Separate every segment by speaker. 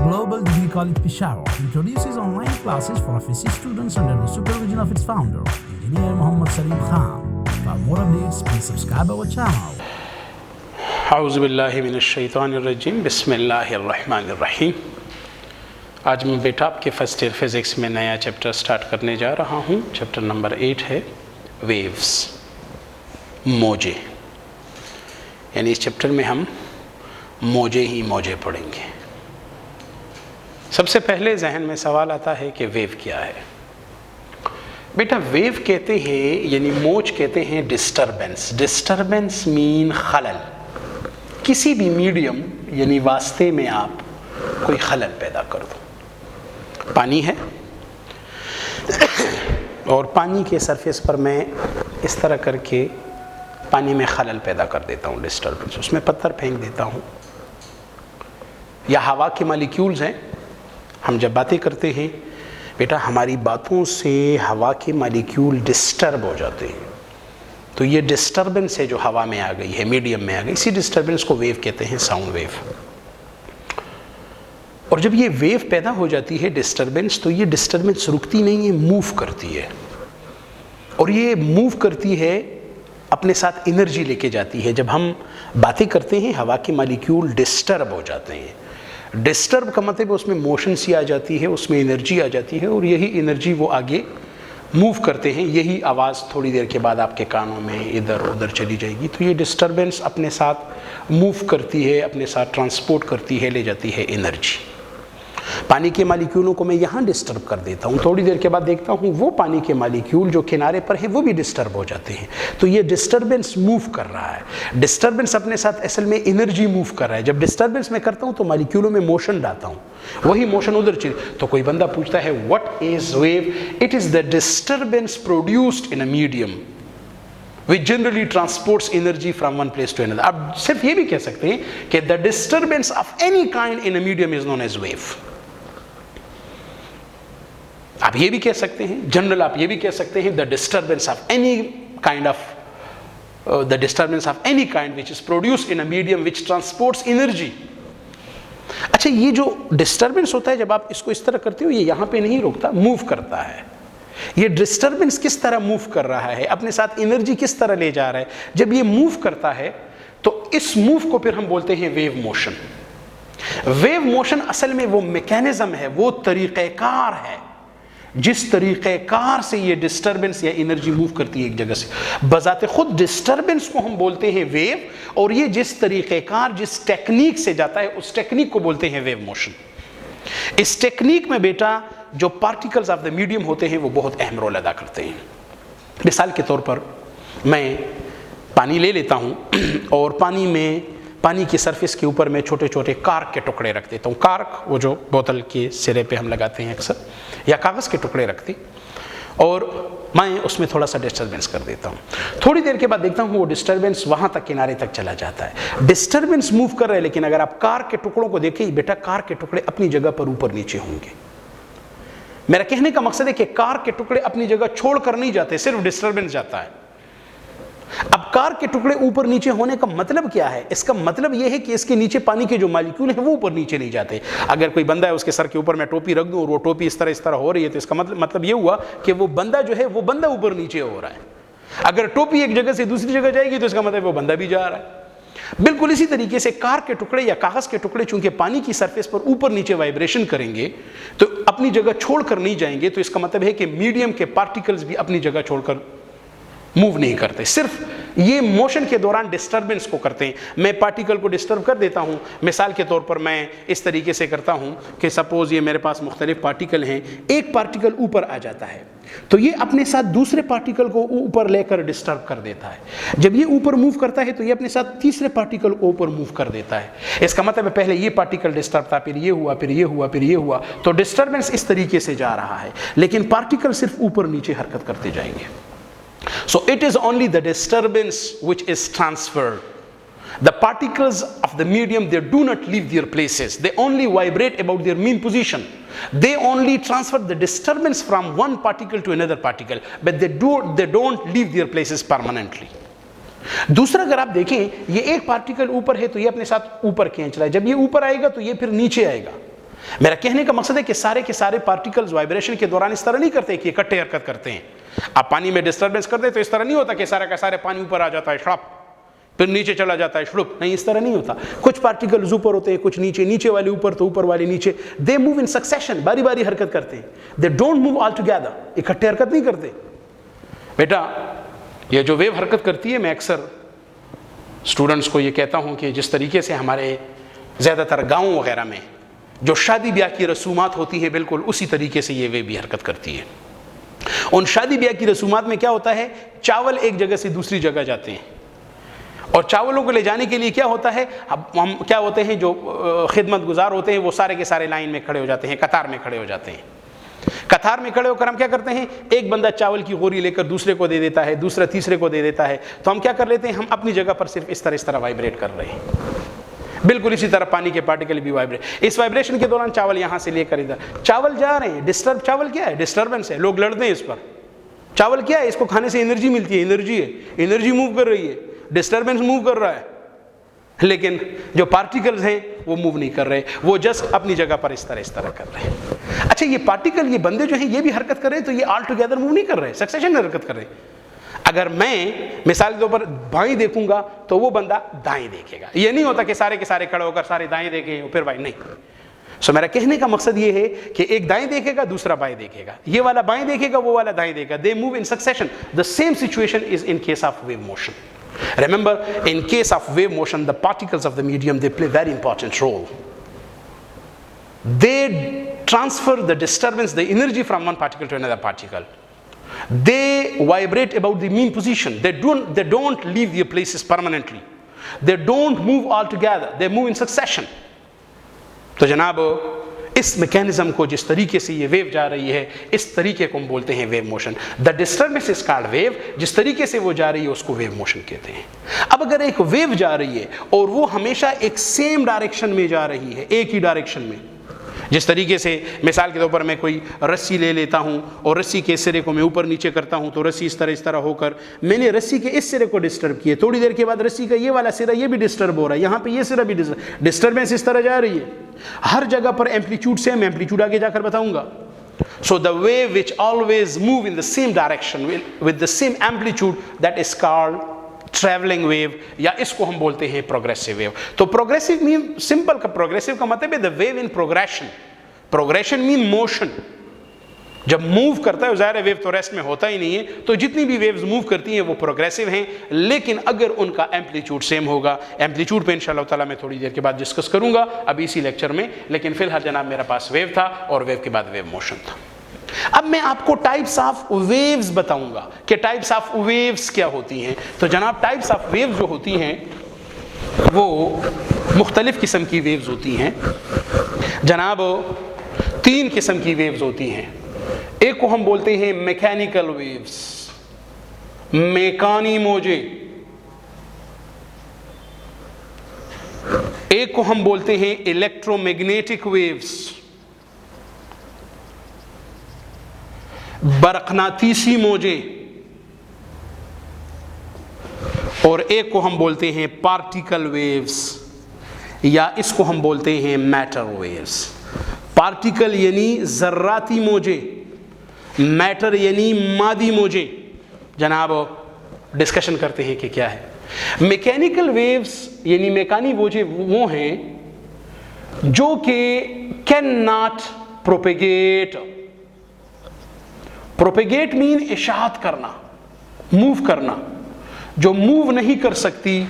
Speaker 1: Global Degree College Peshawar introduces online classes for FSC students under the supervision of its founder, Engineer Muhammad Salim Khan. For more updates, please subscribe our channel.
Speaker 2: औज़ुबिल्लाहिमिनश्शैतानिर्रजीम बिस्मिल्लाहिर्रहमानिर्रहीम। आज मैं बेटा आपके first year physics में नया chapter start करने जा रहा हूँ। चैप्टर नंबर 8 है वेव्स, मौजे। यानी इस चैप्टर में हम मौजे ही मौजे पढ़ेंगे। सबसे पहले जहन में सवाल आता है कि वेव क्या है। बेटा वेव कहते हैं यानी मौज कहते हैं डिस्टर्बेंस। डिस्टर्बेंस मीन खलल। किसी भी मीडियम यानी वास्ते में आप कोई खलल पैदा कर दो। पानी है और पानी के सरफेस पर मैं इस तरह करके पानी में खलल पैदा कर देता हूँ, डिस्टर्बेंस। उसमें पत्थर फेंक देता हूँ या हवा के मॉलिक्यूल्स हैं। हम जब बातें करते हैं बेटा, हमारी बातों से हवा के मॉलिक्यूल डिस्टर्ब हो जाते हैं, तो ये डिस्टर्बेंस है जो हवा में आ गई है, मीडियम में आ गई। इसी डिस्टर्बेंस को वेव कहते हैं, साउंड वेव। और जब ये वेव पैदा हो जाती है डिस्टर्बेंस, तो ये डिस्टर्बेंस रुकती नहीं है, मूव करती है। और ये मूव करती है, अपने साथ एनर्जी लेके जाती है। जब हम बातें करते हैं हवा के मॉलिक्यूल डिस्टर्ब हो जाते हैं। डिस्टर्ब का मतलब उसमें मोशन सी आ जाती है, उसमें एनर्जी आ जाती है, और यही एनर्जी वो आगे मूव करते हैं। यही आवाज़ थोड़ी देर के बाद आपके कानों में इधर उधर चली जाएगी। तो ये डिस्टर्बेंस अपने साथ मूव करती है, अपने साथ ट्रांसपोर्ट करती है, ले जाती है एनर्जी। पानी के मॉलिक्यूलों को मैं यहाँ डिस्टर्ब कर देता हूँ, थोड़ी देर के बाद देखता हूँ वो पानी के मॉलिक्यूल जो किनारे पर हैं वो भी डिस्टर्ब हो जाते हैं। तो ये डिस्टर्बेंस मूव कर रहा है। डिस्टर्बेंस अपने साथ असल में एनर्जी मूव कर रहा है। जब डिस्टर्बेंस मैं करता हूँ तो मॉलिक्यूलों में मोशन डालता हूँ, वही मोशन उधर चल। तो कोई बंदा पूछता है what is wave? It is the disturbance produced in a medium which generally transports energy from one place to another. आप सिर्फ ये भी कह सकते हैं कि the disturbance of any kind in a medium is known as wave. आप ये भी कह सकते हैं, जनरल आप ये भी कह सकते हैं the disturbance of any kind of the disturbance of any kind which is produced in a medium which transports energy. अच्छा, ये जो डिस्टर्बेंस होता है जब आप इसको इस तरह करते हो, ये यहाँ पे नहीं रुकता, मूव करता है। ये डिस्टर्बेंस किस तरह मूव कर रहा है, अपने साथ एनर्जी किस तरह ले जा रहा है। जब ये मूव करता है तो इस मूव को फिर हम बोलते हैं वेव मोशन। वेव मोशन असल में वो मैकेनिज्म है, वो तरीक़ेकार है जिस तरीक़ेकार से ये डिस्टर्बेंस या एनर्जी मूव करती है एक जगह से। बजाते खुद डिस्टर्बेंस को हम बोलते हैं वेव, और ये जिस तरीक़ेकार जिस टेक्निक से जाता है उस टेक्निक को बोलते हैं वेव मोशन। इस टेक्निक में बेटा जो पार्टिकल्स ऑफ द मीडियम होते हैं वो बहुत अहम रोल अदा करते हैं। मिसाल के तौर पर मैं पानी ले लेता हूँ और पानी की सरफेस के ऊपर मैं छोटे छोटे कार्क के टुकड़े रख देता हूँ। कार्क वो जो बोतल के सिरे पे हम लगाते हैं अक्सर, या कागज़ के टुकड़े रखते, और मैं उसमें थोड़ा सा डिस्टर्बेंस कर देता हूँ। थोड़ी देर के बाद देखता हूँ वो डिस्टर्बेंस वहाँ तक किनारे तक चला जाता है। डिस्टर्बेंस मूव कर रहा है, लेकिन अगर आप कार्क के टुकड़ों को देखें बेटा, कार्क के टुकड़े अपनी जगह पर ऊपर नीचे होंगे। मेरा कहने का मकसद है कि कार के टुकड़े अपनी जगह छोड़कर नहीं जाते, सिर्फ डिस्टर्बेंस जाता है। अब कार के टुकड़े ऊपर नीचे होने का मतलब क्या है? इसका मतलब यह है कि इसके नीचे पानी के जो मॉलिक्यूल हैं वो ऊपर नीचे नहीं जाते। अगर कोई बंदा है उसके सर के ऊपर मैं टोपी रख दूं और वो टोपी इस तरह हो रही है, तो इसका मतलब ये हुआ कि वो बंदा जो है वो बंदा ऊपर नीचे हो रहा है। अगर टोपी एक जगह से दूसरी जगह जाएगी तो इसका मतलब वो बंदा भी जा रहा है। बिल्कुल इसी तरीके से कार के टुकड़े या कागज के टुकड़े चूंकि पानी की सरफेस पर ऊपर नीचे वाइब्रेशन करेंगे तो अपनी जगह छोड़कर नहीं जाएंगे। तो इसका मतलब है कि मीडियम के पार्टिकल्स भी अपनी जगह छोड़कर मूव नहीं करते, सिर्फ ये मोशन के दौरान डिस्टर्बेंस को करते हैं। मैं पार्टिकल को डिस्टर्ब कर देता हूँ। मिसाल के तौर पर मैं इस तरीके से करता हूँ कि सपोज ये मेरे पास मुख्तलिफ पार्टिकल हैं, एक पार्टिकल ऊपर आ जाता है तो ये अपने साथ दूसरे पार्टिकल को ऊपर लेकर डिस्टर्ब कर देता है। जब ये ऊपर मूव करता है तो ये अपने साथ तीसरे पार्टिकल को ऊपर मूव कर देता है। इसका मतलब है पहले ये पार्टिकल डिस्टर्ब था, फिर ये हुआ, फिर ये हुआ, फिर ये हुआ। तो डिस्टर्बेंस इस तरीके से जा रहा है, लेकिन पार्टिकल सिर्फ ऊपर नीचे हरकत करते जाएंगे। So it is only the disturbance which is transferred. The particles of the medium, they do not leave their places. They only vibrate about their mean position. They only transfer the disturbance from one particle to another particle, but they don't leave their places permanently. दूसरा अगर आप देखें, ये एक particle ऊपर है तो ये अपने साथ ऊपर खींच रहा है। जब ये ऊपर आएगा तो ये फिर नीचे आएगा। मेरा कहने का मकसद है कि सारे के सारे पार्टिकल्स वाइब्रेशन के दौरान इस तरह नहीं करते कि इकट्ठे हरकत करते हैं। आप पानी में डिस्टर्बेंस करते तो इस तरह नहीं होता कि सारे का सारे पानी ऊपर आ जाता है श्रप, फिर नीचे चला जाता है श्रुप, नहीं, इस तरह नहीं होता। कुछ पार्टिकल्स ऊपर होते हैं, कुछ नीचे, नीचे वाले ऊपर तो ऊपर वाले नीचे। दे मूव इन सक्सेशन, बारी बारी हरकत करते हैं। They don't move all together, इकट्ठे हरकत नहीं करते। बेटा ये जो वेव हरकत करती है, मैं अक्सर स्टूडेंट्स को ये कहता हूँ कि जिस तरीके से हमारे ज़्यादातर गाँव वगैरह में जो शादी ब्याह की रसूमात होती है, बिल्कुल उसी तरीके से ये वेव भी हरकत करती है। उन शादी ब्याह की रसूमात में क्या होता है, चावल एक जगह से दूसरी जगह जाते हैं, और चावलों को ले जाने के लिए क्या होता है, हम क्या होते हैं, जो खिदमत गुजार होते हैं वो सारे के सारे लाइन में खड़े हो जाते हैं, कतार में खड़े हो जाते हैं। कतार में खड़े होकर हम क्या करते हैं, एक बंदा चावल की गोरी लेकर दूसरे को दे देता है, दूसरा तीसरे को दे देता है। तो हम क्या कर लेते हैं, हम अपनी जगह पर सिर्फ इस तरह वाइब्रेट कर रहे हैं। बिल्कुल इसी तरह पानी के पार्टिकल भी वाइब्रेट। इस वाइब्रेशन के दौरान चावल यहां से लेकर इधर, चावल जा रहे हैं। डिस्टर्ब, चावल क्या है, डिस्टर्बेंस है, लोग लड़ते हैं इस पर। चावल क्या है, इसको खाने से एनर्जी मिलती है, एनर्जी है, एनर्जी मूव कर रही है, डिस्टर्बेंस मूव कर रहा है। लेकिन जो पार्टिकल्स हैं वो मूव नहीं कर रहे, वो जस्ट अपनी जगह पर इस तरह कर रहे हैं। अच्छा, ये पार्टिकल, ये बंदे जो हैं ये भी हरकत कर रहे हैं, तो ये ऑल टुगेदर मूव नहीं कर रहे, सक्सेशन में हरकत कर रहे हैं। अगर मैं मिसाल के तौर पर बाएं देखूंगा तो वो बंदा दाएं देखेगा। ये नहीं होता कि सारे के सारे खड़े होकर सारे दाएं देखें फिर बाएं, नहीं। सो मेरा कहने का मकसद ये है कि एक दाएं देखेगा, दूसरा बाएं देखेगा, ये वाला बाएं देखेगा, वो वाला दाएं देखेगा। They move in succession. The same situation is in case of wave motion. Remember, in case of wave motion, the particles of the medium, they play very important role. They transfer the disturbance, the energy from one particle to another particle. They vibrate about the mean position. They don't leave their places permanently. They don't move all together. They move in succession. तो जनाब, इस mechanism को, जिस तरीके से ये wave जा रही है, इस तरीके को हम बोलते हैं wave motion. The disturbance is called wave. जिस तरीके से वो जा रही है उसको वेव मोशन कहते हैं। अब अगर एक वेव जा रही है और वो हमेशा एक सेम डायरेक्शन में जा रही है, एक ही डायरेक्शन में, जिस तरीके से मिसाल के तौर पर मैं कोई रस्सी ले लेता हूं और रस्सी के सिरे को मैं ऊपर नीचे करता हूं, तो रस्सी इस तरह होकर मैंने रस्सी के इस सिरे को डिस्टर्ब किया, थोड़ी देर के बाद रस्सी का ये वाला सिरा ये भी डिस्टर्ब हो रहा है, यहाँ पे ये सिरा भी डिस्टर्बेंस इस तरह जा रही है। हर जगह पर एम्पलीट्यूड सेम, एम्पलीट्यूड आगे जाकर बताऊंगा। So the wave which always move in the same direction with the same amplitude, that is called travelling wave, या इसको हम बोलते हैं प्रोग्रेसिव वेव। तो प्रोग्रेसिव मीन सिंपल का, प्रोग्रेसिव का मतलब है the wave in progression. Progression mean motion. जब मूव करता है, ज़ाहिर है वेव तो रेस्ट में होता ही नहीं है, तो जितनी भी वेव्स मूव करती हैं वो प्रोग्रेसिव हैं। लेकिन अगर उनका एम्पलीट्यूड सेम होगा, एम्पलीट्यूड पे इंशाअल्लाह ताला मैं थोड़ी देर के बाद डिस्कस करूंगा, अभी इसी लेक्चर में। लेकिन फिलहाल जनाब मेरे पास वेव था और वेव के बाद वेव मोशन था। अब मैं आपको टाइप्स ऑफ वेव्स बताऊंगा कि टाइप्स ऑफ वेव्स क्या होती हैं। तो जनाब, टाइप्स ऑफ वेव्स जो होती हैं वो मुख्तलिफ किस्म की वेव्स होती हैं। जनाब, 3 किस्म की वेव्स होती हैं। एक को हम बोलते हैं मैकेनिकल वेव्स, मेकानी मौजे। एक को हम बोलते हैं इलेक्ट्रोमैग्नेटिक वेव्स, बरकनातीसी मौजे। और एक को हम बोलते हैं पार्टिकल वेव्स, या इसको हम बोलते हैं मैटर वेव्स। पार्टिकल यानी ज़र्राती मौजे, मैटर यानी मादी मौजे। जनाब, डिस्कशन करते हैं कि क्या है मैकेनिकल वेव्स। यानी मेकानी मौजे वो हैं जो कि can not propagate. Propagate mean इशाअत करना, मूव करना, जो मूव नहीं कर सकती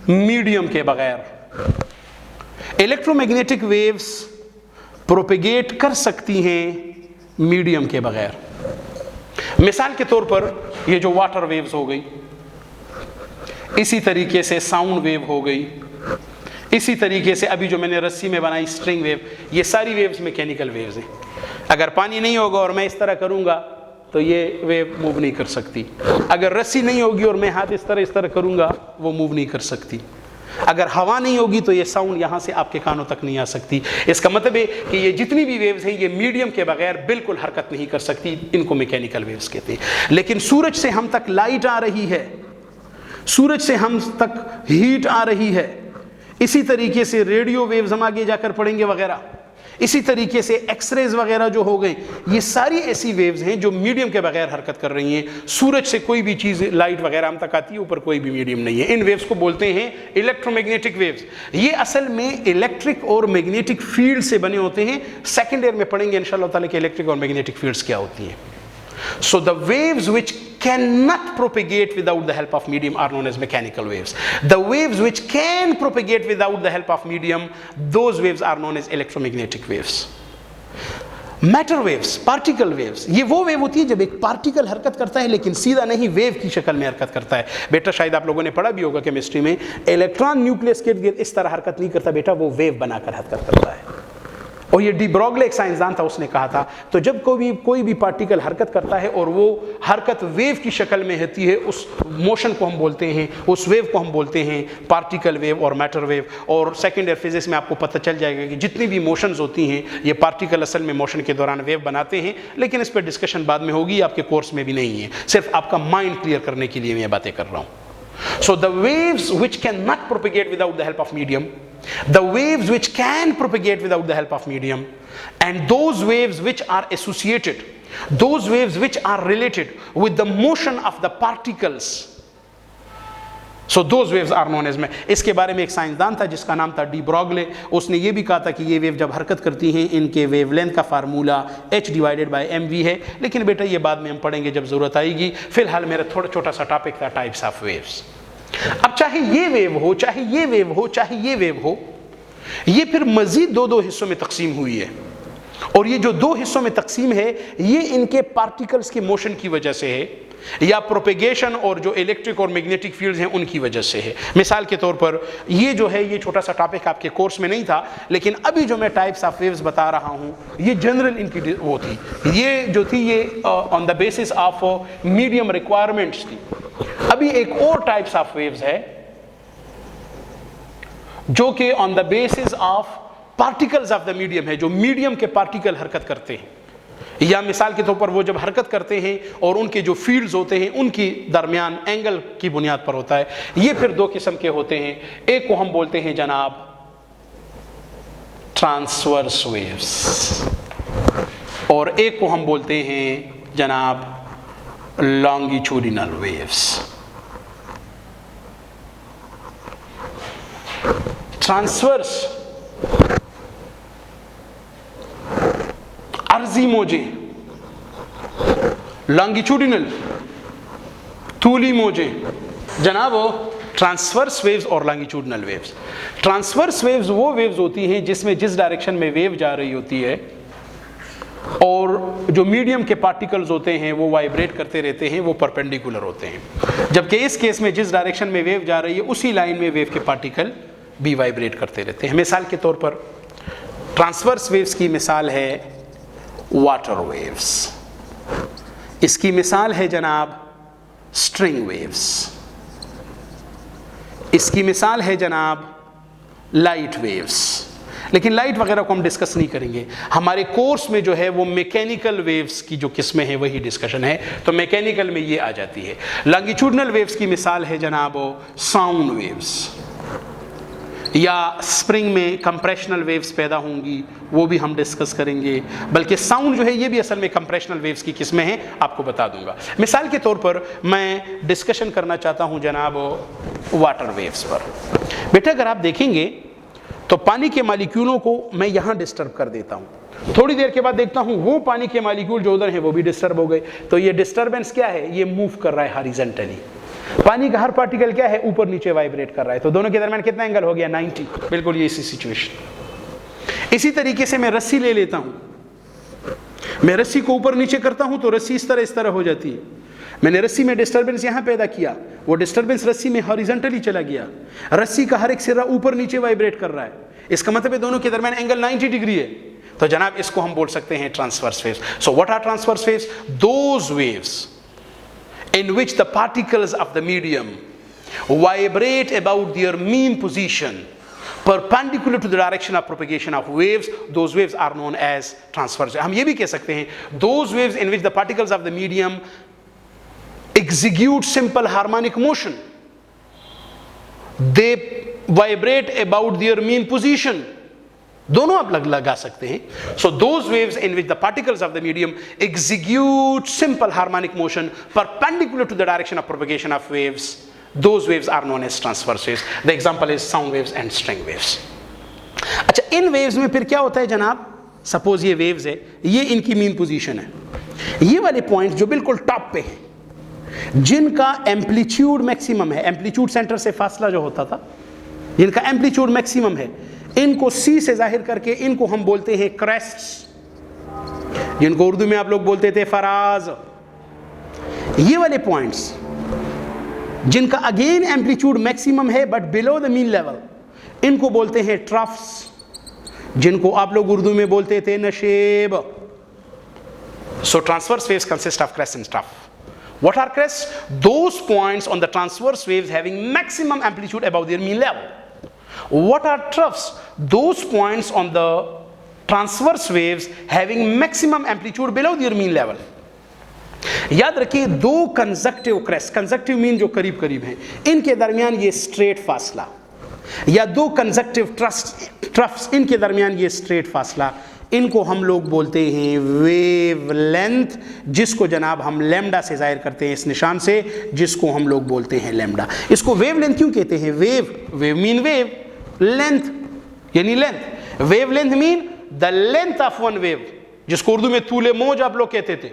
Speaker 2: मीडियम के बगैर। इलेक्ट्रोमैग्नेटिक वेव्स प्रोपेगेट कर सकती हैं मीडियम के बगैर। मिसाल के तौर पर ये जो वाटर वेव्स हो गई, इसी तरीके से साउंड वेव हो गई, इसी तरीके से अभी जो मैंने रस्सी में बनाई स्ट्रिंग वेव, ये सारी वेव्स मैकेनिकल वेव्स हैं। अगर पानी नहीं होगा और मैं इस तरह करूंगा तो ये वेव मूव नहीं कर सकती। अगर रस्सी नहीं होगी और मैं हाथ इस तरह करूंगा, वो मूव नहीं कर सकती। अगर हवा नहीं होगी तो ये साउंड यहाँ से आपके कानों तक नहीं आ सकती। इसका मतलब है कि ये जितनी भी वेव्स हैं ये मीडियम के बगैर बिल्कुल हरकत नहीं कर सकती। इनको मैकेनिकल वेव्स कहते हैं। लेकिन सूरज से हम तक लाइट आ रही है, सूरज से हम तक हीट आ रही है, इसी तरीके से रेडियो वेव्स हम आगे जाकर पढ़ेंगे वगैरह, इसी तरीके से एक्सरेज वगैरह जो हो गए, ये सारी ऐसी वेव्स हैं जो मीडियम के बगैर हरकत कर रही हैं। सूरज से कोई भी चीज़, लाइट वगैरह हम तक आती है, ऊपर कोई भी मीडियम नहीं है। इन वेव्स को बोलते हैं इलेक्ट्रोमैग्नेटिक वेव्स। ये असल में इलेक्ट्रिक और मैग्नेटिक फील्ड से बने होते हैं। सेकेंड ईयर में पढ़ेंगे इंशाअल्लाह ताला कि इलेक्ट्रिक और मैग्नेटिक फील्ड्स क्या होती हैं। So the waves which cannot propagate without the help of medium are known as mechanical waves. The waves which can propagate without the help of medium, those waves are known as electromagnetic waves. Matter waves, particle waves, ये वो wave होती है जब एक particle हरकत करता है लेकिन सीधा नहीं, वेव की शक्ल में हरकत करता है। बेटा शायद आप लोगों ने पढ़ा भी होगा केमिस्ट्री में, इलेक्ट्रॉन न्यूक्लियस के इर्द इस तरह हरकत नहीं करता बेटा, वो वेव बनाकर हरकत करता है। और ये डी ब्रॉगले एक साइंसदान था, उसने कहा था तो जब कोई भी पार्टिकल हरकत करता है और वो हरकत वेव की शक्ल में होती है, उस मोशन को हम बोलते हैं, उस वेव को हम बोलते हैं पार्टिकल वेव और मैटर वेव। और सेकेंड ईयर फिजिक्स में आपको पता चल जाएगा कि जितनी भी मोशंस होती हैं ये पार्टिकल असल में मोशन के दौरान वेव बनाते हैं, लेकिन इस पर डिस्कशन बाद में होगी, आपके कोर्स में भी नहीं है, सिर्फ आपका माइंड क्लियर करने के लिए मैं ये बातें कर रहा हूँ। So the waves which cannot propagate without the help of medium, the waves which can propagate without the help of medium, and those waves which are associated, those waves which are related with the motion of the particles, so those waves are known as, इसके बारे में एक साइंसदान था जिसका नाम था D Broglie, उसने ये भी कहा था कि ये वेव जब हरकत करती हैं इनके वेवलेंथ का फार्मूला h/mv है, लेकिन बेटा ये बाद में हम पढ़ेंगे जब ज़रूरत आएगी। फिलहाल मेरा थोड़ा छोटा सा टॉपिक था टाइप्स ऑफ वेव्स। अब चाहे ये वेव हो, चाहे ये वेव हो, चाहे ये वेव हो, ये फिर मज़ीद दो हिस्सों में तकसीम हुई है, और ये जो दो हिस्सों में तकसीम है ये इनके पार्टिकल्स के मोशन की वजह से है या प्रोपेगेशन और जो इलेक्ट्रिक और मैग्नेटिक फील्ड्स हैं उनकी वजह से है। मिसाल के तौर पर ये जो है, ये छोटा सा टॉपिक आपके कोर्स में नहीं था, लेकिन अभी जो मैं टाइप्स ऑफ वेव्स बता रहा हूँ ये जनरल इनकी वो थी, ये जो थी ये on the basis of medium requirements थी। अभी एक और टाइप्स ऑफ वेव्स है जो कि on the basis of particles of the medium है, जो मीडियम के पार्टिकल हरकत करते हैं, या मिसाल के तौर पर वो जब हरकत करते हैं और उनके जो फील्ड्स होते हैं उनकी दरमियान एंगल की बुनियाद पर होता है। ये फिर दो किस्म के होते हैं, एक को हम बोलते हैं जनाब ट्रांसवर्स वेव्स और एक को हम बोलते हैं जनाब लॉन्गिट्यूडिनल वेव्स। ट्रांसवर्स अर्जी मोजे, लॉन्गिट्यूडिनल तूली मोजे, जनाब ट्रांसवर्स वेव्स और लॉन्गिट्यूडिनल वेव्स। ट्रांसवर्स वेव्स वो वेव्स होती हैं जिसमें जिस डायरेक्शन में वेव जा रही होती है और जो मीडियम के पार्टिकल्स होते हैं वो वाइब्रेट करते रहते हैं, वो परपेंडिकुलर होते हैं, जबकि इस केस में जिस डायरेक्शन में वेव जा रही है उसी लाइन में वेव के पार्टिकल भी वाइब्रेट करते रहते हैं। मिसाल के तौर पर ट्रांसवर्स वेव्स की मिसाल है वाटर वेव्स, इसकी मिसाल है जनाब स्ट्रिंग वेव्स, इसकी मिसाल है जनाब लाइट वेव्स। लेकिन लाइट वगैरह को हम डिस्कस नहीं करेंगे, हमारे कोर्स में जो है वो मैकेनिकल वेव्स की जो किस्में हैं वही डिस्कशन है, तो मैकेनिकल में ये आ जाती है। लॉन्गिट्यूडिनल वेव्स की मिसाल है जनाब साउंड वेव्स, या स्प्रिंग में कंप्रेशनल वेव्स पैदा होंगी, वो भी हम डिस्कस करेंगे। बल्कि साउंड जो है ये भी असल में कंप्रेशनल वेव्स की किस्में हैं, आपको बता दूंगा। मिसाल के तौर पर मैं डिस्कशन करना चाहता हूं जनाब वाटर वेव्स पर। बेटा अगर आप देखेंगे तो पानी के मालिक्यूलों को मैं यहाँ डिस्टर्ब कर देता हूँ, थोड़ी देर के बाद देखता हूँ वो पानी के मालिक्यूल जो उधर हैं वो भी डिस्टर्ब हो गए, तो ये डिस्टर्बेंस क्या है, ये मूव कर रहा है हॉरिजॉन्टली। पानी का हर पार्टिकल क्या है, ऊपर नीचे वाइब्रेट कर रहा है, तो दोनों के दरमियान कितना एंगल हो गया, 90, बिल्कुल ये इसी सिचुएशन। इसी तरीके से मैं रस्सी ले लेता हूं, मैं रस्सी को ऊपर नीचे करता हूं तो रस्सी इस तरह हो जाती है। मैंने रस्सी में डिस्टर्बेंस यहां पैदा किया, वो डिस्टर्बेंस रस्सी में हॉरिजॉन्टली चला गया, रस्सी का हर एक सिरा ऊपर नीचे वाइब्रेट कर रहा है, इसका मतलब है दोनों के दरमियान एंगल 90 डिग्री है, तो जनाब इसको हम बोल सकते हैं transverse waves. So what are transverse waves? Those waves in which the particles of the medium vibrate about their mean position perpendicular to the direction of propagation of waves, those waves are known as transverse. हम ये भी कह सकते हैं those waves in which the particles of the medium execute simple harmonic motion, they vibrate about their mean position, दोनों आप लगा सकते हैं। So those waves in which the particles of the medium execute simple harmonic motion perpendicular to the direction of propagation of waves, those waves are known as transverse waves. The example is sound waves and string waves. अच्छा, इन waves में फिर क्या होता है जनाब, suppose ये waves है, ये इनकी मीन पोजीशन है, ये वाले पॉइंट जो बिल्कुल टॉप पे हैं, जिनका एम्पलीट्यूड मैक्सिमम है, एम्पलीट्यूड सेंटर से फासला जो होता था, जिनका एम्पलीट्यूड मैक्सिमम है, इनको सी से जाहिर करके इनको हम बोलते हैं क्रेस्ट्स, जिनको उर्दू में आप लोग बोलते थे फराज। ये वाले पॉइंट्स जिनका अगेन एम्पलीट्यूड मैक्सिमम है but below the mean level, इनको बोलते हैं ट्रफ्स, जिनको आप लोग उर्दू में बोलते थे नशेब। So transverse waves consist of crest and trough. What are crests? Those points on the transverse waves having maximum amplitude above their mean level. What are troughs? Those points on the transverse waves having maximum amplitude below their mean level. याद रखिए, दो conjunctive crest, conjunctive mean जो करीब करीब हैं, इनके दरमियान ये स्ट्रेट फासला, या दो कंजक्टिव ट्रफ्स, इनके दरमियान ये स्ट्रेट फासला, इनको हम लोग बोलते हैं वेव लेंथ, जिसको जनाब हम लैम्डा से जाहिर करते हैं, इस निशान से, जिसको हम लोग बोलते हैं लैम्डा। इसको वेव लेंथ क्यों कहते हैं? वेव मीन वेव, लेंथ यानी length, wave length mean the length of one wave, जिसको उर्दू में तूले मौज आप लोग कहते थे।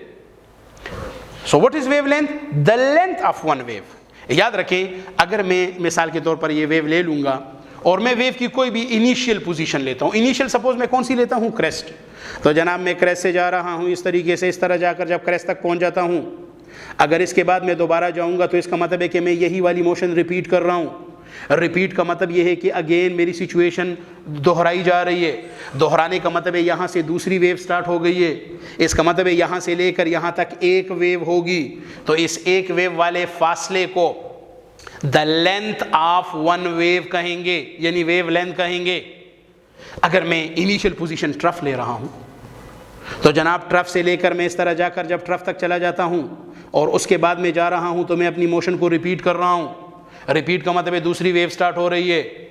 Speaker 2: So what is wave length? The length of one wave. याद रखें, अगर मैं मिसाल के तौर पर ये वेव ले लूंगा और मैं वेव की कोई भी इनिशियल पोजीशन लेता हूं, इनिशियल सपोज मैं कौन सी लेता हूं? क्रेस्ट। तो जनाब मैं क्रेस्ट से जा रहा हूं इस तरीके से, इस तरह जाकर जब क्रेस्ट तक पहुंच जाता हूं, अगर इसके बाद मैं दोबारा जाऊंगा तो इसका मतलब है कि मैं यही वाली मोशन रिपीट कर रहा हूं। रिपीट का मतलब यह है कि अगेन मेरी सिचुएशन दोहराई जा रही है। दोहराने का मतलब है यहां से दूसरी वेव स्टार्ट हो गई है, इसका मतलब है यहां से लेकर यहां तक एक वेव होगी। तो इस एक वेव वाले फासले को the length of one wave कहेंगे, यानी वेव लेंथ कहेंगे। अगर मैं इनिशियल पोजीशन ट्रफ ले रहा हूं तो जनाब ट्रफ से लेकर मैं इस तरह जाकर जब ट्रफ तक चला जाता हूं और उसके बाद में जा रहा हूं तो मैं अपनी मोशन को रिपीट कर रहा हूं। रिपीट का मतलब है दूसरी वेव स्टार्ट हो रही है।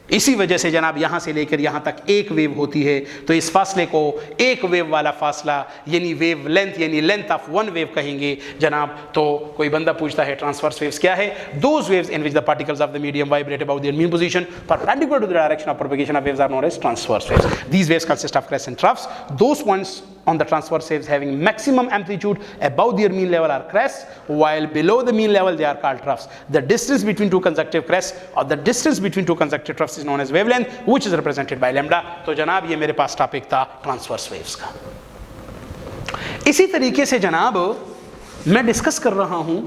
Speaker 2: इसी वजह से जनाब यहां से लेकर यहां तक एक वेव होती है, तो इस फासले को एक वेव वाला फासला यानी वेव लेंथ यानी लेंथ ऑफ वन वेव कहेंगे जनाब। तो कोई बंदा पूछता है ट्रांसवर्स वेव्स क्या है? Those waves in which the particles of the medium vibrate about their mean position perpendicular to the direction of propagation of waves are known as transverse waves. These waves consist of crests and troughs. Those points on the transverse waves having maximum amplitude above their mean level are crests, while below the mean level they are called troughs. The distance between two consecutive crests or the distance between two consecutive troughs is known as wavelength, which is represented by lambda. तो जनाब ये मेरे पास topic था transverse waves का। इसी तरीके से जनाब मैं डिस्कस कर रहा हूं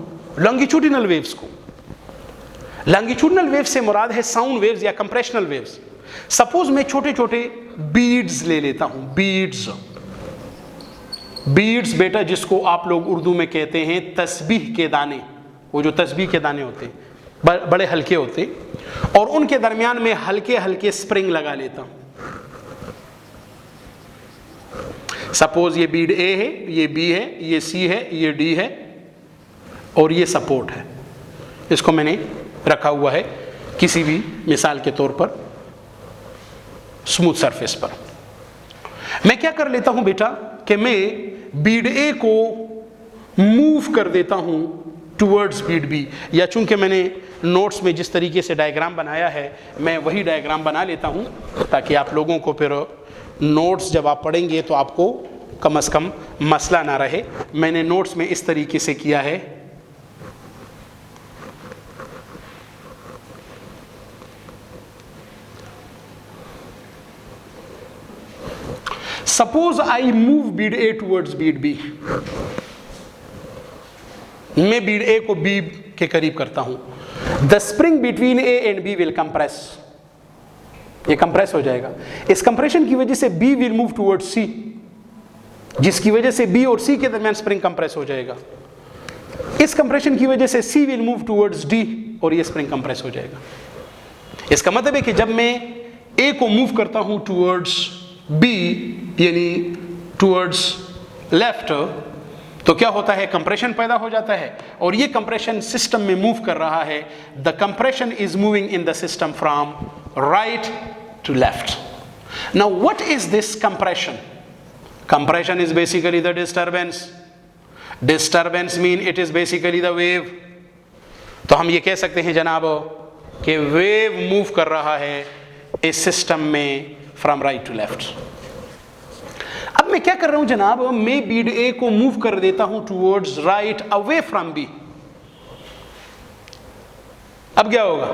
Speaker 2: लॉन्गिट्यूडिनल वेव्स को। लॉन्गिट्यूडिनल वेव्स से मुराद है साउंड वेव्स या कंप्रेशनल वेव्स। सपोज मैं छोटे छोटे बीड्स ले लेता हूं, बीड्स बेटा, जिसको आप लोग उर्दू में कहते हैं तस्बीह के दाने। वो जो तस्बीह के दाने होते हैं बड़े हल्के होते हैं, और उनके दरमियान में हल्के हल्के स्प्रिंग लगा लेता हूं। सपोज ये बीड ए है, ये बी है, ये सी है, ये डी है और ये सपोर्ट है। इसको मैंने रखा हुआ है किसी भी मिसाल के तौर पर स्मूथ सरफेस पर। मैं क्या कर लेता हूं बेटा कि मैं बीड ए को मूव कर देता हूं टुवर्ड्स बीड बी, या चूंकि मैंने नोट्स में जिस तरीके से डायग्राम बनाया है मैं वही डायग्राम बना लेता हूं, ताकि आप लोगों को फिर नोट्स जब आप पढ़ेंगे तो आपको कम से कम मसला ना रहे। मैंने नोट्स में इस तरीके से किया है। Suppose I move bead A towards bead B. मैं bead A को B के करीब करता हूं। The spring between A and B will compress. ये कंप्रेस हो जाएगा। इस कंप्रेशन की वजह से B will move towards C, जिसकी वजह से B और C के दरमियान स्प्रिंग कंप्रेस हो जाएगा। इस कंप्रेशन की वजह से C will move towards D और ये स्प्रिंग कंप्रेस हो जाएगा। इसका मतलब है कि जब मैं A को मूव करता हूं टुवर्ड्स B यानी टुवर्ड्स लेफ्ट, तो क्या होता है? कंप्रेशन पैदा हो जाता है, और ये कंप्रेशन सिस्टम में मूव कर रहा है। The compression is moving in the system from right to left. Now what is this compression? Compression is basically the disturbance. Disturbance mean it is basically the wave. तो हम ये कह सकते हैं जनाब कि वेव मूव कर रहा है इस सिस्टम में फ्रॉम राइट टू लेफ्ट। अब मैं क्या कर रहा हूं जनाब, मैं बीड ए को मूव कर देता हूं towards right away from B. अब क्या होगा,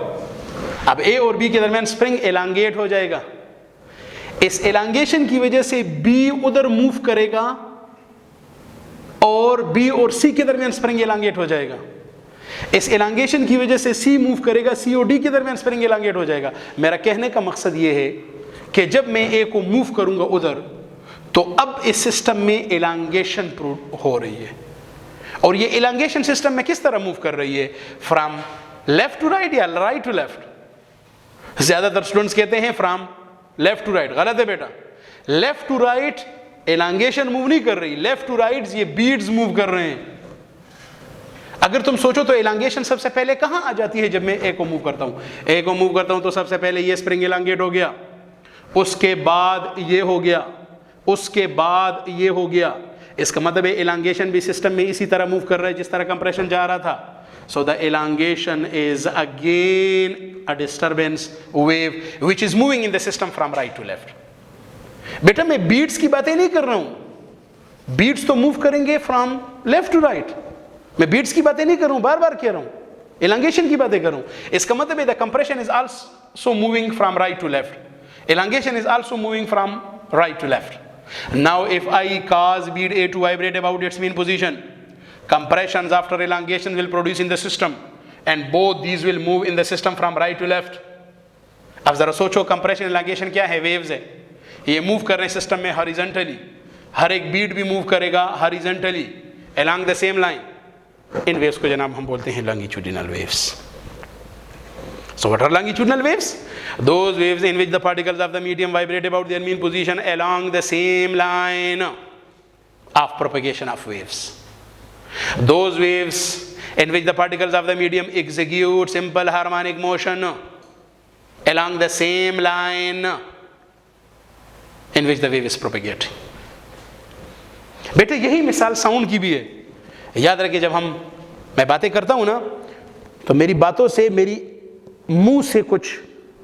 Speaker 2: अब ए और बी के दरमियान स्प्रिंग एलांगेट हो जाएगा। इस एलांगेशन की वजह से बी उधर मूव करेगा और बी और सी के दरमियान स्प्रिंग एलांगेट हो जाएगा। इस एलांगेशन की वजह से सी मूव करेगा, सी और डी के दरमियान स्प्रिंग एलांगेट हो जाएगा। मेरा कहने का मकसद यह है कि जब मैं ए को मूव करूंगा उधर, तो अब इस सिस्टम में एलांगेशन हो रही है। और ये एलांगेशन सिस्टम में किस तरह मूव कर रही है, फ्रॉम लेफ्ट टू राइट या राइट टू लेफ्ट। ज्यादातर स्टूडेंट्स कहते हैं फ्रॉम लेफ्ट टू राइट, गलत है बेटा। लेफ्ट टू राइट एलांगेशन मूव नहीं कर रही, लेफ्ट टू राइट ये बीड्स मूव कर रहे हैं। अगर तुम सोचो तो एलांगेशन सबसे पहले कहां आ जाती है, जब मैं ए को मूव करता हूं। ए को मूव करता हूं तो सबसे पहले ये स्प्रिंग एलांगेट हो गया, उसके बाद ये हो गया, उसके बाद ये हो गया। इसका मतलब है एलांगेशन भी सिस्टम में इसी तरह मूव कर रहा है जिस तरह कंप्रेशन जा रहा था। So the elongation is again a disturbance wave which is moving in the system from right to left. बेटा मैं बीट्स की बातें नहीं कर रहा हूं, बीट्स तो मूव करेंगे फ्रॉम लेफ्ट टू राइट। मैं बीट्स की बातें नहीं कर रहा हूं, बार बार कह रहा हूं, एलांगेशन की बातें कर रहा हूं। इसका मतलब है the compression is also moving from right to left, elongation is also moving from right to left. Now if I cause bead A to vibrate about its mean position, compressions after elongation will produce in the system and both these will move in the system from right to left. अब जरा सोचो compression elongation क्या है, waves है, ये move कर रहे हैं सिस्टम में हॉरिजॉन्टली, हर एक बीट भी मूव करेगा horizontally along the same line. In waves को जनाब हम बोलते हैं longitudinal waves. So what are longitudinal waves? Those waves in which the particles of the medium vibrate about their mean position along the same line of propagation of waves. Those waves in which the particles of the medium execute simple harmonic motion along the same line in which the wave is propagating. बेटे यही मिसाल sound की भी है। याद रखिए जब मैं बातें करता हूं ना, तो मेरी बातों से मेरी मुंह से कुछ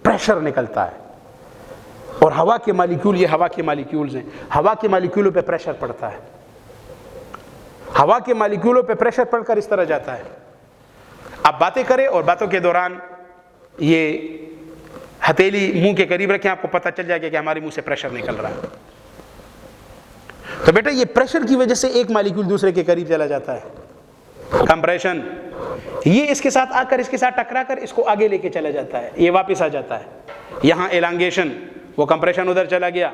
Speaker 2: प्रेशर निकलता है और हवा के मॉलिक्यूल, ये हवा के मॉलिक्यूल्स हैं, हवा के मॉलिक्यूलों पे प्रेशर पड़ता है, हवा के मॉलिक्यूलों पे प्रेशर पड़कर इस तरह जाता है। आप बातें करें और बातों के दौरान ये हथेली मुंह के करीब रखें, आपको पता चल जाएगा कि हमारे मुंह से प्रेशर निकल रहा है। तो बेटा ये प्रेशर की वजह से एक मॉलिक्यूल दूसरे के करीब चला जाता है, कंप्रेशन। ये इसके साथ आकर इसके साथ टकरा कर इसको आगे लेके चला जाता है, ये वापस आ जाता है। यहाँ एलांगेशन, वो कंप्रेशन उधर चला गया,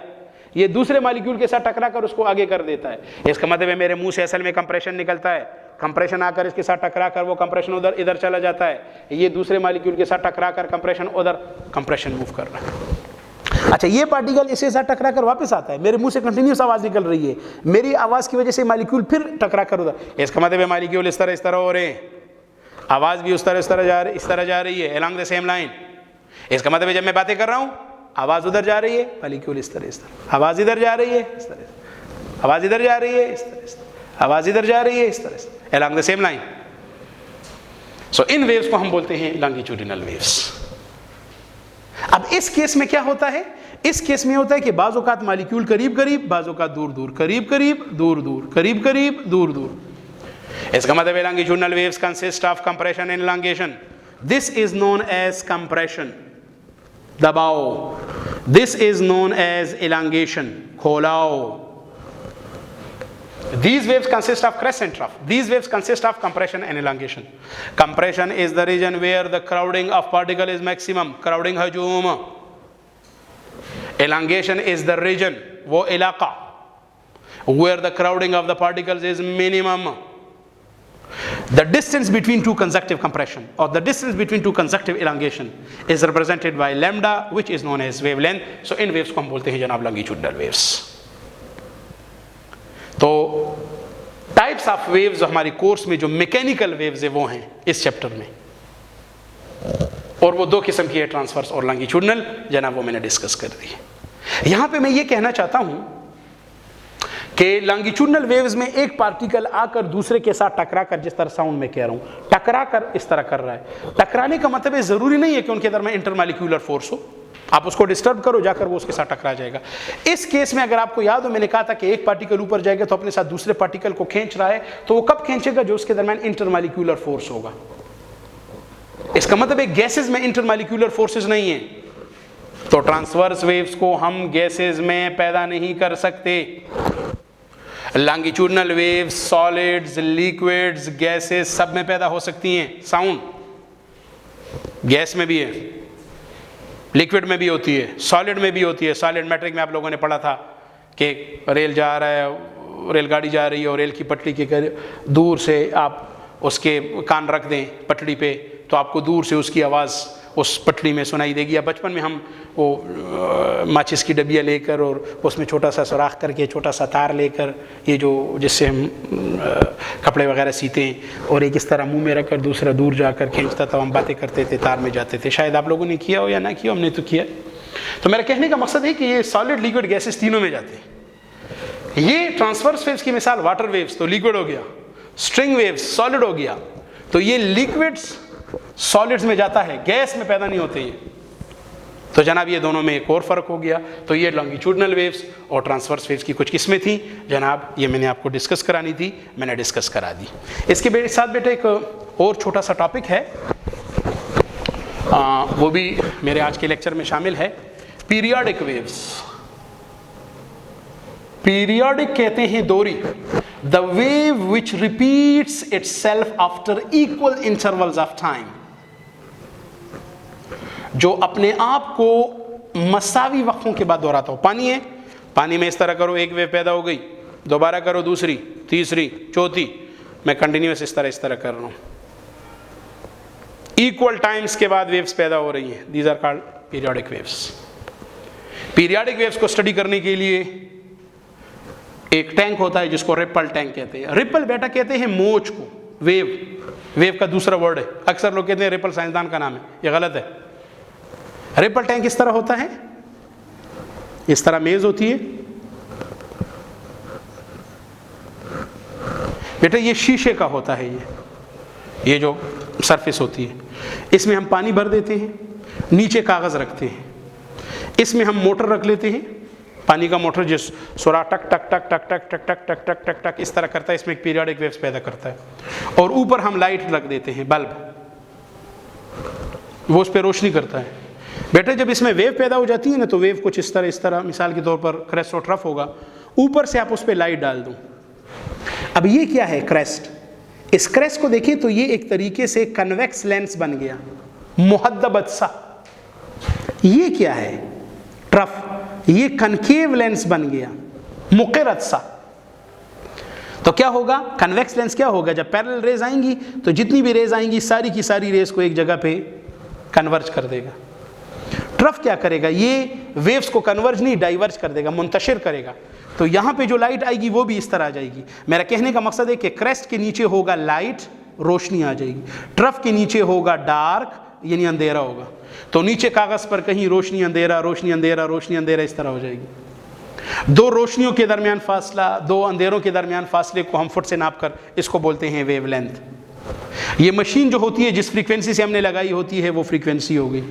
Speaker 2: ये दूसरे मॉलिक्यूल के साथ टकरा कर उसको आगे कर देता है। इसका मतलब है मेरे मुंह से असल में कंप्रेशन निकलता है, कंप्रेशन आकर इसके साथ टकरा कर वो कंप्रेशन उधर इधर चला जाता है, ये दूसरे मॉलिक्यूल के साथ टकरा कर कंप्रेशन उधर, कंप्रेशन मूव कर रहा है। अच्छा, ये पार्टिकल इसके साथ टकरा कर वापस आता है, मेरे मुंह से कंटिन्यूस आवाज निकल रही है, मेरी आवाज की वजह से मॉलिक्यूल फिर टकरा कर उधर। इसका मतलब है मॉलिक्यूल इस तरह हो रहे हैं, आवाज भी इस तरह जा रही है along the same line। इसका मतलब है जब मैं बातें कर रहा हूं आवाज उधर जा रही है, मॉलिक्यूल इस तरह, आवाज इधर जा रही है इस तरह, आवाज इधर जा रही है इस तरह, आवाज इधर जा रही है इस तरह, along the same line। So in waves को हम बोलते हैं लॉन्गिट्यूडिनल वेव्स। अब इस केस में क्या होता है, इस केस में होता है कि बाज़ औक़ात मॉलिक्यूल करीब करीब, बाज़ औक़ात दूर दूर, करीब करीब दूर दूर, करीब करीब दूर दूर। इसका मतलब है longitudinal waves consist of compression and elongation. This is known as compression, दबाव। This is known as elongation, खोलाव। These waves consist of crest and trough. These waves consist of compression and elongation. Compression is the region where the crowding of particle is maximum, crowding हजूम। Elongation is the region, वो इलाका, where the crowding of the particles is minimum. The distance between two consecutive compression or the distance between two consecutive elongation is represented by lambda, which is known as wavelength. So in waves को हम बोलते हैं जनाब longitudinal waves। तो types of waves हमारी course में जो mechanical waves है वो हैं इस चैप्टर में, और वो दो किस्म की है, ट्रांसवर्स और लॉन्गिट्यूडिनल, जनाब वो मैंने डिस्कस कर दी है। यहां पे मैं ये कहना चाहता हूं कि लॉन्गिट्यूडनल वेव्स में एक पार्टिकल आकर दूसरे के साथ टकरा कर, जिस तरह साउंड में कह रहा हूं, टकरा कर इस तरह कर रहा है। टकराने का मतलब जरूरी नहीं है कि उनके दरमियान इंटरमॉलिक्यूलर फोर्स हो, आप उसको डिस्टर्ब करो जाकर वो उसके साथ टकरा जाएगा। इस केस में अगर आपको याद हो, मैंने कहा था कि एक पार्टिकल ऊपर जाएगा तो अपने साथ दूसरे पार्टिकल को खींच रहा है, तो वो कब खींचेगा? जो उसके दरमियान इंटरमॉलिक्यूलर फोर्स होगा। इसका मतलब है गैसेस में इंटरमॉलिक्यूलर फोर्सेस नहीं है, तो ट्रांसवर्स वेव्स को हम गैसेस में पैदा नहीं कर सकते। Longitudinal waves solids, liquids, gases सब में पैदा हो सकती हैं। साउंड गैस में भी है, लिक्विड में भी होती है, सॉलिड में भी होती है। सॉलिड मैट्रिक में आप लोगों ने पढ़ा था कि रेल जा रहा है, रेलगाड़ी जा रही है और रेल की पटरी के दूर से आप उसके कान रख दें पटरी पे, तो आपको दूर से उसकी आवाज़ उस पटरी में सुनाई देगी। या बचपन में हम वो माचिस की डबिया लेकर और उसमें छोटा सा सुराख करके छोटा सा तार लेकर, ये जो जिससे हम कपड़े वगैरह सीते हैं, और एक इस तरह मुंह में रखकर दूसरा दूर जाकर खींचता था, हम बातें करते थे, तार में जाते थे। शायद आप लोगों ने किया हो या ना किया, हमने तो किया। तो मेरा कहने का मकसद है कि ये सॉलिड, लिक्विड, गैसेस तीनों में जाते हैं। ये ट्रांसवर्स वेव्स की मिसाल वाटर वेव्स तो लिक्विड हो गया, स्ट्रिंग वेव्स सॉलिड हो गया, तो ये लिक्विड्स सॉलिड्स में जाता है, गैस में पैदा नहीं होते ये। तो जनाब ये दोनों में एक और फ़र्क हो गया। तो ये लॉन्गिट्यूडनल वेव्स और ट्रांसवर्स वेव्स की कुछ किस्में थी जनाब, ये मैंने आपको डिस्कस करानी थी, मैंने डिस्कस करा दी। इसके साथ बेटे एक और छोटा सा टॉपिक है, वो भी मेरे आज के लेक्चर में शामिल है, पीरियोडिक वेव्स। पीरियोडिक कहते हैं दोहरी, the wave which repeats itself after equal intervals of time, जो अपने आप को मसावी वक्फों के बाद दोहराता हो। पानी है, पानी में इस तरह करो, एक वेव पैदा हो गई, दोबारा करो दूसरी, तीसरी, चौथी, मैं कंटिन्यूअस इस तरह कर रहा हूं। इक्वल टाइम्स के बाद वेव्स पैदा हो रही हैं, these are called periodic waves. Periodic waves को स्टडी करने के लिए एक टैंक होता है जिसको रिपल टैंक कहते हैं। रिपल बेटा कहते हैं मोच को, वेव का दूसरा वर्ड है। अक्सर लोग कहते हैं रिपल साइंसदान का नाम है, ये गलत है। रिपल टैंक इस तरह होता है, इस तरह मेज होती है बेटा, ये शीशे का होता है, ये जो सरफेस होती है, इसमें हम पानी भर देते हैं, नीचे कागज रखते हैं, इसमें हम मोटर रख लेते हैं, पानी का मोटर जिस सुरा टक टक टक टक टक टक टक टक टक टक टक इस तरह करता है, इसमें एक पीरियोडिक वेव्स पैदा करता है। और ऊपर हम लाइट रख देते हैं, बल्ब, वो उस पर रोशनी करता है। बेटा जब इसमें वेव पैदा हो जाती है ना, तो वेव कुछ इस तरह मिसाल के तौर पर क्रेस्ट और ट्रफ होगा, ऊपर से आप उस पर लाइट डाल दो। अब ये क्या है? क्रेस्ट। इस क्रेस्ट को देखिए तो ये एक तरीके से कन्वेक्स लेंस बन गया, मुहद्दबत सा। ये क्या है? ट्रफ। ये कनकेव लेंस बन गया, मुक़ररत सा। तो क्या होगा? कन्वेक्स लेंस क्या होगा? जब पैरेलल रेज आएंगी तो जितनी भी रेज आएंगी सारी की सारी रेज को एक जगह पे कन्वर्ज कर देगा। ट्रफ क्या करेगा? ये वेव्स को कन्वर्ज नहीं, डाइवर्ज कर देगा, मुंतशिर करेगा। तो यहाँ पे जो लाइट आएगी वो भी इस तरह आ जाएगी। मेरा कहने का मकसद है कि क्रेस्ट के नीचे होगा लाइट, रोशनी आ जाएगी। ट्रफ के नीचे होगा डार्क, यानी अंधेरा होगा। तो नीचे कागज पर कहीं रोशनी अंधेरा, रोशनी अंधेरा, रोशनी अंधेरा इस तरह हो जाएगी। दो रोशनियों के दरमियान फासला, दो अंधेरों के दरमियान फासले को हम फुट से नाप कर इसको बोलते हैं वेवलेंथ। ये मशीन जो होती है जिस फ्रीक्वेंसी से हमने लगाई होती है वो फ्रीक्वेंसी हो गई।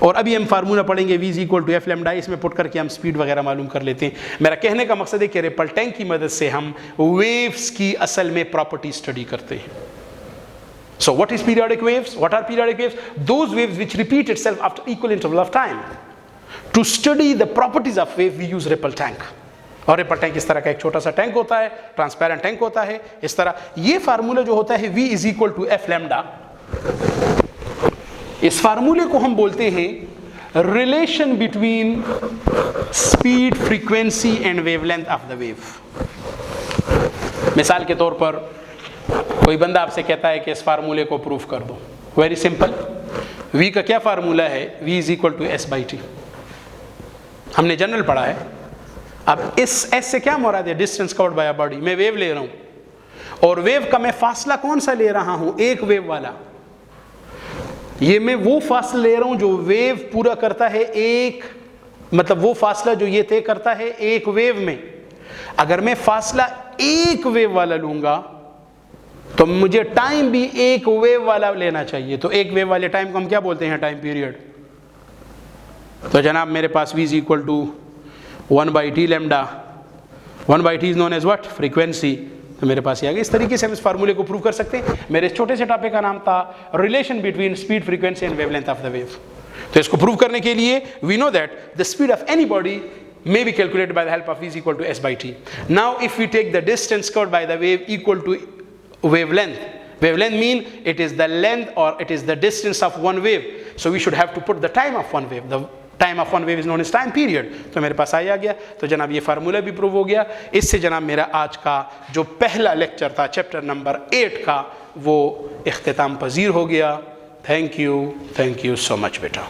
Speaker 2: और अभी हम फार्मूला पढ़ेंगे v = f लैम्डा, इसमें पुट करके हम स्पीड वगैरह मालूम कर लेते हैं। मेरा कहने का मकसद है कि रिपल टैंक की मदद से हम वेव्स की असल में प्रॉपर्टी स्टडी करते हैं। So what is periodic waves? What are periodic waves? Those waves which repeat itself after equal interval of time. To study the properties of wave we use ripple tank. और ripple tank इस तरह का एक छोटा सा tank होता है, transparent tank होता है इस तरह। ये फार्मूला जो होता है v = f लैम्डा, इस फार्मूले को हम बोलते हैं relation between speed, frequency and wavelength of the wave. मिसाल के तौर पर कोई बंदा आपसे कहता है कि इस फार्मूले को प्रूफ कर दो। वेरी सिंपल, v का क्या फार्मूला है? v = s/t। हमने जनरल पढ़ा है। अब इस s से क्या मुराद है? Distance covered by a body. मैं वेव ले रहा हूं और वेव का मैं फासला कौन सा ले रहा हूं? एक वेव वाला। ये मैं वो फासला ले रहा हूं जो वेव पूरा करता है एक मतलब वो फासला जो ये तय करता है एक वेव में। अगर मैं फासला एक वेव वाला लूंगा तो मुझे टाइम भी एक वेव वाला लेना चाहिए। तो एक वेव वाले टाइम को हम क्या बोलते हैं? Time period. तो जनाब मेरे पास v is equal to 1/t lambda, 1/t is known as what? Frequency. तो मेरे पास ये आ गया। इस तरीके से हम इस फार्मूले को प्रूव कर सकते हैं। मेरे छोटे से टॉपिक का नाम था relation between speed, frequency and wavelength of the wave. तो इसको प्रूव करने के लिए we know that the speed of any body may be calculated by the help of v is equal to s/t. Now if we take the distance covered by the wave equal to wavelength, wavelength mean it is the length or it is the distance of one wave, so we should have to put the time of one wave. The time of one wave is known as time period. तो मेरे पास आ गया। तो जनाब ये formula भी prove हो गया। इससे जनाब मेरा आज का जो पहला लेक्चर था चैप्टर नंबर 8 का वो इख्तिताम पजीर हो गया। थैंक यू सो मच बेटा।